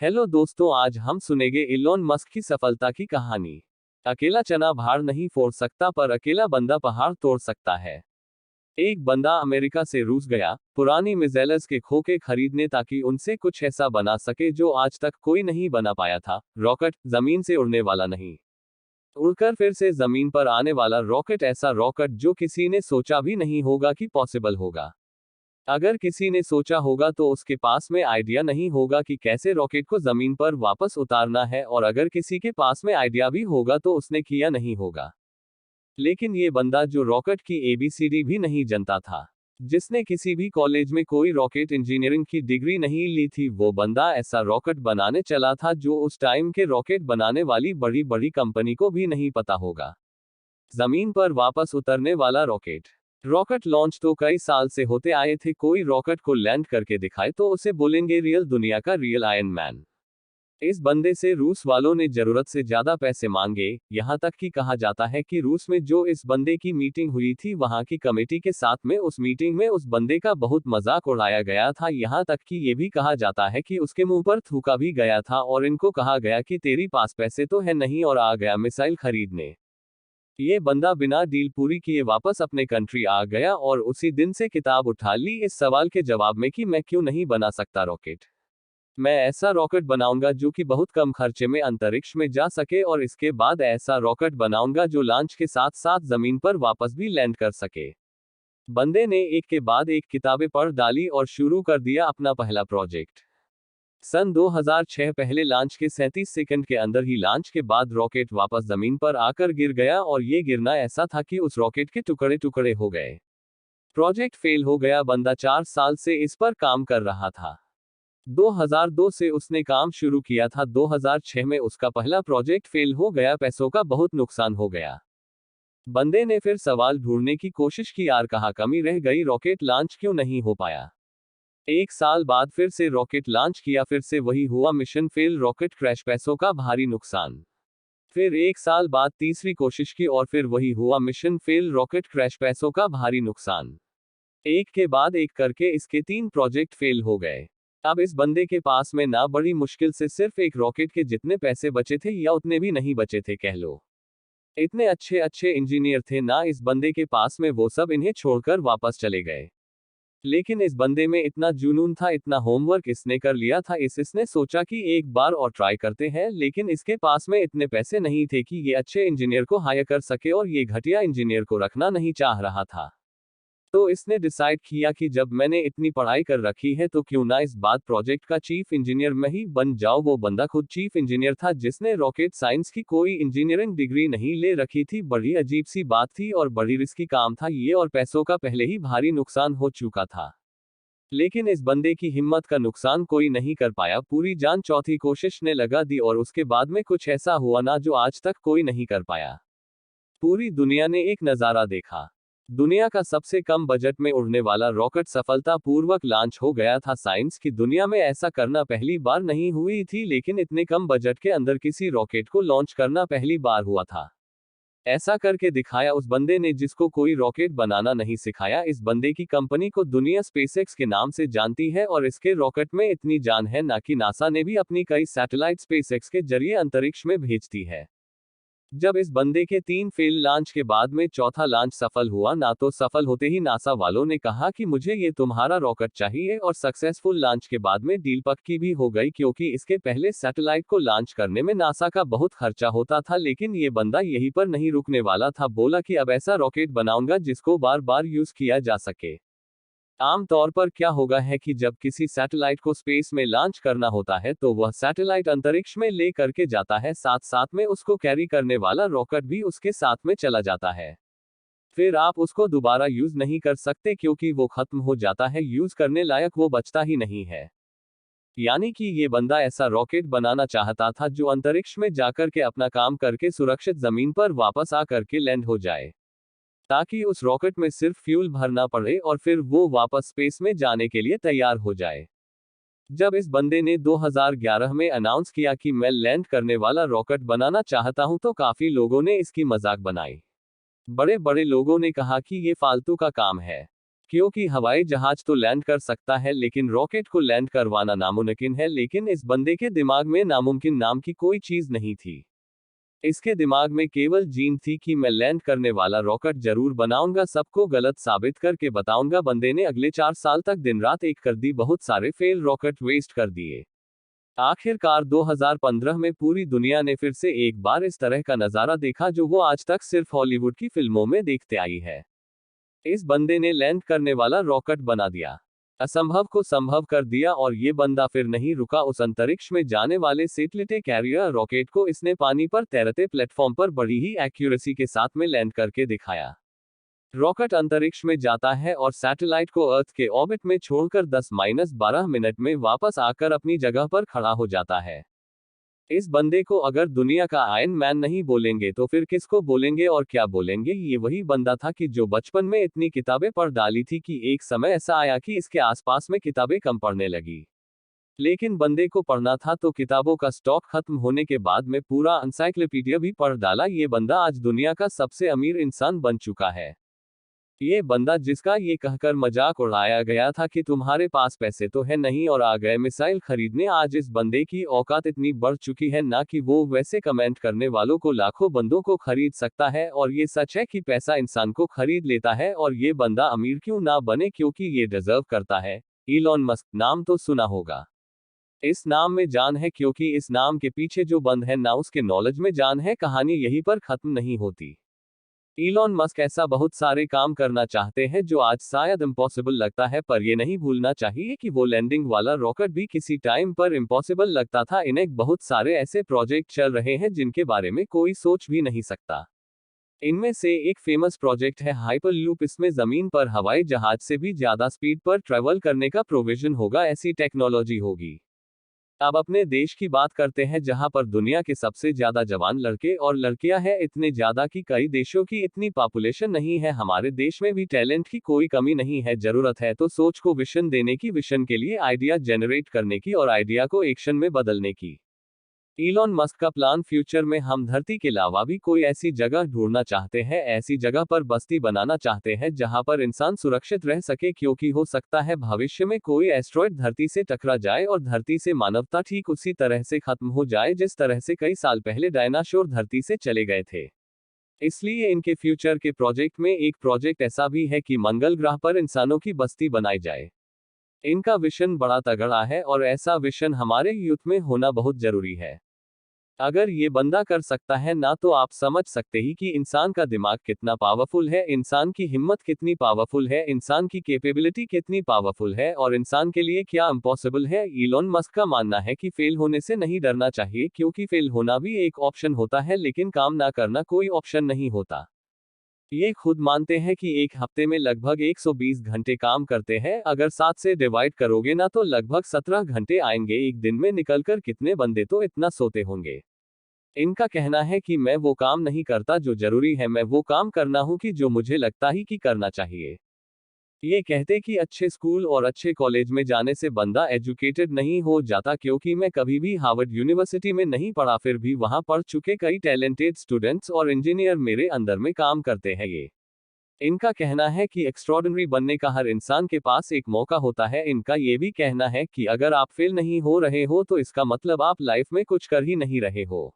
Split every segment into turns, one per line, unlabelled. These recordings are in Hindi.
हेलो दोस्तों, आज हम सुनेंगे इलोन मस्क की सफलता की कहानी। अकेला चना भार नहीं फोड़ सकता, पर अकेला बंदा पहाड़ तोड़ सकता है। एक बंदा अमेरिका से रूस गया, पुरानी मिसाइल्स के खोखे खरीदने ताकि उनसे कुछ ऐसा बना सके जो आज तक कोई नहीं बना पाया था। रॉकेट, जमीन से उड़ने वाला नहीं, उड़कर फिर से जमीन पर आने वाला रॉकेट। ऐसा रॉकेट जो किसी ने सोचा भी नहीं होगा कि पॉसिबल होगा। अगर किसी ने सोचा होगा तो उसके पास में आइडिया नहीं होगा कि कैसे रॉकेट को जमीन पर वापस उतारना है, और अगर किसी के पास में आइडिया भी होगा तो उसने किया नहीं होगा। लेकिन ये बंदा जो रॉकेट की एबीसीडी भी नहीं जानता था, जिसने किसी भी कॉलेज में कोई रॉकेट इंजीनियरिंग की डिग्री नहीं ली थी, वो बंदा ऐसा रॉकेट बनाने चला था जो उस टाइम के रॉकेट बनाने वाली बड़ी बड़ी कंपनी को भी नहीं पता होगा। जमीन पर वापस उतरने वाला रॉकेट। रॉकेट लॉन्च तो कई साल से होते आए थे, कोई रॉकेट को लैंड करके दिखाए तो उसे बोलेंगे रियल दुनिया का रियल आयरन मैन। इस बंदे से रूस वालों ने जरूरत से ज्यादा पैसे मांगे, यहां तक कि कहा जाता है कि रूस में जो इस बंदे की मीटिंग हुई थी, वहां की कमेटी के साथ में उस मीटिंग में उस बंदे का बहुत मजाक उड़ाया गया था। यहां तक कि ये भी कहा जाता है कि उसके मुंह पर थूका भी गया था और इनको कहा गया कि तेरी पास पैसे तो है नहीं और आ गया मिसाइल खरीदने। ये बंदा बिना डील पूरी किए वापस अपने कंट्री आ गया और उसी दिन से किताब उठा ली इस सवाल के जवाब में कि मैं क्यों नहीं बना सकता रॉकेट। मैं ऐसा रॉकेट बनाऊंगा जो कि बहुत कम खर्चे में अंतरिक्ष में जा सके, और इसके बाद ऐसा रॉकेट बनाऊंगा जो लॉन्च के साथ साथ जमीन पर वापस भी लैंड कर सके। बंदे ने एक के बाद एक किताबें पढ़ डाली और शुरू कर दिया अपना पहला प्रोजेक्ट। सन 2006 पहले लॉन्च के 37 सेकंड के अंदर ही लॉन्च के बाद रॉकेट वापस जमीन पर आकर गिर गया, और ये गिरना ऐसा था कि उस रॉकेट के टुकड़े टुकड़े हो गए। प्रोजेक्ट फेल हो गया। बंदा 4 साल से इस पर काम कर रहा था। 2002 से उसने काम शुरू किया था, 2006 में उसका पहला प्रोजेक्ट फेल हो गया, पैसों का बहुत नुकसान हो गया। बंदे ने फिर सवाल ढूंढने की कोशिश की, यार कहाँ कमी रह गई, रॉकेट लॉन्च क्यों नहीं हो पाया। 1 साल बाद फिर से रॉकेट लॉन्च किया, फिर से वही हुआ, मिशन फेल, रॉकेट क्रैश, पैसों का भारी नुकसान। फिर 1 साल बाद तीसरी कोशिश की और फिर वही हुआ, मिशन फेल, रॉकेट क्रैश, पैसों का भारी नुकसान। एक के बाद एक करके इसके 3 प्रोजेक्ट फेल हो गए। अब इस बंदे के पास में ना बड़ी मुश्किल से सिर्फ एक रॉकेट के जितने पैसे बचे थे, या उतने भी नहीं बचे थे कह लो। इतने अच्छे अच्छे इंजीनियर थे ना इस बंदे के पास में, वो सब इन्हें छोड़कर वापस चले गए। लेकिन इस बंदे में इतना जुनून था, इतना होमवर्क इसने कर लिया था, इसने सोचा कि एक बार और ट्राई करते हैं, लेकिन इसके पास में इतने पैसे नहीं थे कि ये अच्छे इंजीनियर को हायर कर सके, और ये घटिया इंजीनियर को रखना नहीं चाह रहा था। तो इसने डिसाइड किया कि जब मैंने इतनी पढ़ाई कर रखी है तो क्यों ना इस बात प्रोजेक्ट का चीफ इंजीनियर मैं ही बन जाऊं। वो बंदा खुद चीफ इंजीनियर था, जिसने रॉकेट साइंस की कोई इंजीनियरिंग डिग्री नहीं ले रखी थी। बड़ी अजीब सी बात थी और बड़ी रिस्की काम था ये, और पैसों का पहले ही भारी नुकसान हो चुका था। लेकिन इस बंदे की हिम्मत का नुकसान कोई नहीं कर पाया, पूरी जान चौथी कोशिश ने लगा दी, और उसके बाद में कुछ ऐसा हुआ ना जो आज तक कोई नहीं कर पाया। पूरी दुनिया ने एक नज़ारा देखा। दुनिया का सबसे कम बजट में उड़ने वाला रॉकेट सफलतापूर्वक लॉन्च हो गया था। साइंस की दुनिया में ऐसा करना पहली बार नहीं हुई थी, लेकिन इतने कम बजट के अंदर किसी रॉकेट को लॉन्च करना पहली बार हुआ था। ऐसा करके दिखाया उस बंदे ने जिसको कोई रॉकेट बनाना नहीं सिखाया। इस बंदे की कंपनी को दुनिया स्पेसएक्स के नाम से जानती है, और इसके रॉकेट में इतनी जान है ना कि नासा ने भी अपनी कई सैटेलाइट स्पेसएक्स के जरिए अंतरिक्ष में भेजती है। जब इस बंदे के 3 फेल लॉन्च के बाद में चौथा लॉन्च सफल हुआ ना, तो सफल होते ही नासा वालों ने कहा कि मुझे ये तुम्हारा रॉकेट चाहिए, और सक्सेसफुल लॉन्च के बाद में डील पक्की भी हो गई, क्योंकि इसके पहले सैटेलाइट को लॉन्च करने में नासा का बहुत खर्चा होता था। लेकिन ये बंदा यहीं पर नहीं रुकने वाला था, बोला कि अब ऐसा रॉकेट बनाऊंगा जिसको बार बार यूज किया जा सके। आमतौर पर क्या होगा है कि जब किसी सैटेलाइट को स्पेस में लॉन्च करना होता है तो वह सैटेलाइट अंतरिक्ष में ले करके जाता है, साथ साथ में उसको कैरी करने वाला रॉकेट भी उसके साथ में चला जाता है। फिर आप उसको दोबारा यूज नहीं कर सकते, क्योंकि वो खत्म हो जाता है, यूज करने लायक वो बचता ही नहीं है। यानी कि ये बंदा ऐसा रॉकेट बनाना चाहता था जो अंतरिक्ष में जाकर के अपना काम करके सुरक्षित जमीन पर वापस आ करके लैंड हो जाए, ताकि उस रॉकेट में सिर्फ फ्यूल भरना पड़े और फिर वो वापस स्पेस में जाने के लिए तैयार हो जाए। जब इस बंदे ने 2011 में अनाउंस किया कि मैं लैंड करने वाला रॉकेट बनाना चाहता हूं, तो काफी लोगों ने इसकी मजाक बनाई। बड़े बड़े लोगों ने कहा कि ये फालतू का काम है, क्योंकि हवाई जहाज तो लैंड कर सकता है लेकिन रॉकेट को लैंड करवाना नामुमकिन है, लेकिन इस बंदे के दिमाग में नामुमकिन नाम की कोई चीज नहीं थी। इसके दिमाग में केवल जीन थी कि मैं लैंड करने वाला रॉकेट जरूर बनाऊंगा, सबको गलत साबित करके बताऊंगा। बंदे ने अगले 4 साल तक दिन रात एक कर दी, बहुत सारे फेल रॉकेट वेस्ट कर दिए। आखिरकार 2015 में पूरी दुनिया ने फिर से एक बार इस तरह का नजारा देखा जो वो आज तक सिर्फ हॉलीवुड की फिल्मों में देखते आई है। इस बंदे ने लैंड करने वाला रॉकेट बना दिया, असंभव को संभव कर दिया, और ये बंदा फिर नहीं रुका। उस अंतरिक्ष में जाने वाले सैटेलाइट कैरियर रॉकेट को इसने पानी पर तैरते प्लेटफॉर्म पर बड़ी ही एक्यूरेसी के साथ में लैंड करके दिखाया। रॉकेट अंतरिक्ष में जाता है और सैटेलाइट को अर्थ के ऑर्बिट में छोड़कर 10-12 मिनट में वापस आकर अपनी जगह पर खड़ा हो जाता है। इस बंदे को अगर दुनिया का आयरन मैन नहीं बोलेंगे तो फिर किसको बोलेंगे और क्या बोलेंगे? ये वही बंदा था कि जो बचपन में इतनी किताबें पढ़ डाली थी कि एक समय ऐसा आया कि इसके आसपास में किताबें कम पढ़ने लगी। लेकिन बंदे को पढ़ना था तो किताबों का स्टॉक खत्म होने के बाद में पूरा एनसाइक्लोपीडिया भी पढ़ डाला। ये बंदा आज दुनिया का सबसे अमीर इंसान बन चुका है। ये बंदा जिसका ये कहकर मजाक उड़ाया गया था कि तुम्हारे पास पैसे तो है नहीं और आ गए मिसाइल खरीदने, आज इस बंदे की औकात इतनी बढ़ चुकी है ना कि वो वैसे कमेंट करने वालों को लाखों बंदों को खरीद सकता है। और ये सच है कि पैसा इंसान को खरीद लेता है, और ये बंदा अमीर क्यों ना बने, क्योंकि ये डिजर्व करता है। इलॉन मस्क नाम तो सुना होगा। इस नाम में जान है, क्योंकि इस नाम के पीछे जो बंद है ना उसके नॉलेज में जान है। कहानी यहीं पर खत्म नहीं होती। इलॉन मस्क ऐसा बहुत सारे काम करना चाहते हैं जो आज शायद इम्पॉसिबल लगता है, पर यह नहीं भूलना चाहिए कि वो लैंडिंग वाला रॉकेट भी किसी टाइम पर इम्पॉसिबल लगता था। इन्हें बहुत सारे ऐसे प्रोजेक्ट चल रहे हैं जिनके बारे में कोई सोच भी नहीं सकता। इनमें से एक फेमस प्रोजेक्ट है हाइपरलूप। इसमें जमीन पर हवाई जहाज से भी ज्यादा स्पीड पर ट्रेवल करने का प्रोविजन होगा, ऐसी टेक्नोलॉजी होगी। अब अपने देश की बात करते हैं, जहां पर दुनिया के सबसे ज्यादा जवान लड़के और लड़कियां हैं, इतने ज्यादा कि कई देशों की इतनी पॉपुलेशन नहीं है। हमारे देश में भी टैलेंट की कोई कमी नहीं है। जरूरत है तो सोच को विजन देने की, विजन के लिए आइडिया जनरेट करने की और आइडिया को एक्शन में बदलने की। इलॉन मस्क का प्लान, फ्यूचर में हम धरती के अलावा भी कोई ऐसी जगह ढूंढना चाहते हैं, ऐसी जगह पर बस्ती बनाना चाहते हैं जहां पर इंसान सुरक्षित रह सके, क्योंकि हो सकता है भविष्य में कोई एस्ट्रॉयड धरती से टकरा जाए और धरती से मानवता ठीक उसी तरह से खत्म हो जाए जिस तरह से कई साल पहले डायनासोर धरती से चले गए थे। इसलिए इनके फ्यूचर के प्रोजेक्ट में एक प्रोजेक्ट ऐसा भी है कि मंगल ग्रह पर इंसानों की बस्ती बनाई जाए। इनका विजन बड़ा तगड़ा है और ऐसा विजन हमारे यूथ में होना बहुत जरूरी है। अगर ये बंदा कर सकता है ना, तो आप समझ सकते ही कि इंसान का दिमाग कितना पावरफुल है, इंसान की हिम्मत कितनी पावरफुल है, इंसान की कैपेबिलिटी कितनी पावरफुल है, और इंसान के लिए क्या इम्पॉसिबल है। इलॉन मस्क का मानना है कि फेल होने से नहीं डरना चाहिए, क्योंकि फेल होना भी एक ऑप्शन होता है, लेकिन काम ना करना कोई ऑप्शन नहीं होता। ये खुद मानते हैं कि एक हफ्ते में लगभग 120 घंटे काम करते हैं। अगर 7 से डिवाइड करोगे ना तो लगभग 17 घंटे आएंगे एक दिन में निकलकर। कितने बंदे तो इतना सोते होंगे। इनका कहना है कि मैं वो काम नहीं करता जो जरूरी है, मैं वो काम करना हूं कि जो मुझे लगता ही कि करना चाहिए। ये कहते कि अच्छे स्कूल और अच्छे कॉलेज में जाने से बंदा एजुकेटेड नहीं हो जाता, क्योंकि मैं कभी भी हार्वर्ड यूनिवर्सिटी में नहीं पढ़ा, फिर भी वहां पढ़ चुके कई टैलेंटेड स्टूडेंट्स और इंजीनियर मेरे अंदर में काम करते हैं। ये इनका कहना है कि एक्स्ट्रॉर्डिनरी बनने का हर इंसान के पास एक मौका होता है। इनका ये भी कहना है कि अगर आप फेल नहीं हो रहे हो तो इसका मतलब आप लाइफ में कुछ कर ही नहीं रहे हो।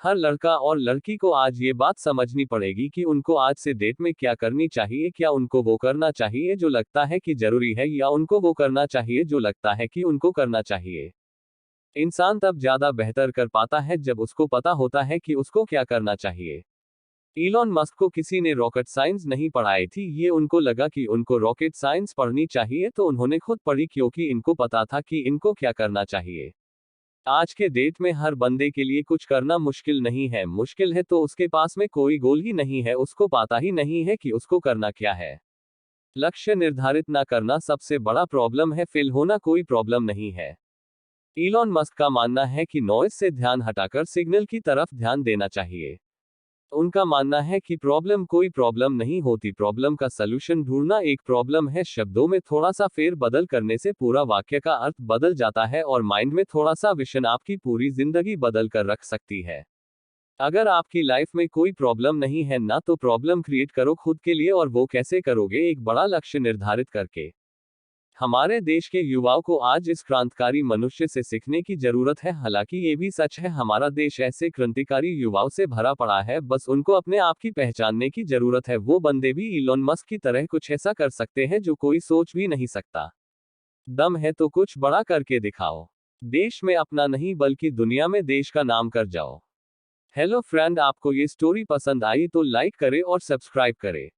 हर लड़का और लड़की को आज ये बात समझनी पड़ेगी कि उनको आज से डेट में क्या करनी चाहिए। क्या उनको वो करना चाहिए जो लगता है कि जरूरी है, या उनको वो करना चाहिए जो लगता है कि उनको करना चाहिए। इंसान तब ज्यादा बेहतर कर पाता है जब उसको पता होता है कि उसको क्या करना चाहिए। इलॉन मस्क को किसी ने रॉकेट साइंस नहीं पढ़ाई थी, ये उनको लगा कि उनको रॉकेट साइंस पढ़नी चाहिए तो उन्होंने खुद पढ़ी, क्योंकि इनको पता था कि इनको क्या करना चाहिए। आज के डेट में हर बंदे के लिए कुछ करना मुश्किल नहीं है, मुश्किल है तो उसके पास में कोई गोल ही नहीं है, उसको पता ही नहीं है कि उसको करना क्या है। लक्ष्य निर्धारित ना करना सबसे बड़ा प्रॉब्लम है, फेल होना कोई प्रॉब्लम नहीं है। इलॉन मस्क का मानना है कि नॉइज से ध्यान हटाकर सिग्नल की तरफ ध्यान देना चाहिए। उनका मानना है कि प्रॉब्लम कोई प्रॉब्लम नहीं होती, प्रॉब्लम का सलूशन ढूंढना एक प्रॉब्लम है। शब्दों में थोड़ा सा फेर बदल करने से पूरा वाक्य का अर्थ बदल जाता है, और माइंड में थोड़ा सा विजन आपकी पूरी जिंदगी बदल कर रख सकती है। अगर आपकी लाइफ में कोई प्रॉब्लम नहीं है ना, तो प्रॉब्लम क्रिएट करो खुद के लिए, और वो कैसे करोगे? एक बड़ा लक्ष्य निर्धारित करके। हमारे देश के युवाओं को आज इस क्रांतिकारी मनुष्य से सीखने की जरूरत है। हालांकि ये भी सच है, हमारा देश ऐसे क्रांतिकारी युवाओं से भरा पड़ा है, बस उनको अपने आप की पहचानने की जरूरत है। वो बंदे भी इलोन मस्क की तरह कुछ ऐसा कर सकते हैं जो कोई सोच भी नहीं सकता। दम है तो कुछ बड़ा करके दिखाओ। देश में अपना नहीं बल्कि दुनिया में देश का नाम कर जाओ। हेलो फ्रेंड, आपको ये स्टोरी पसंद आई तो लाइक करें और सब्सक्राइब करें।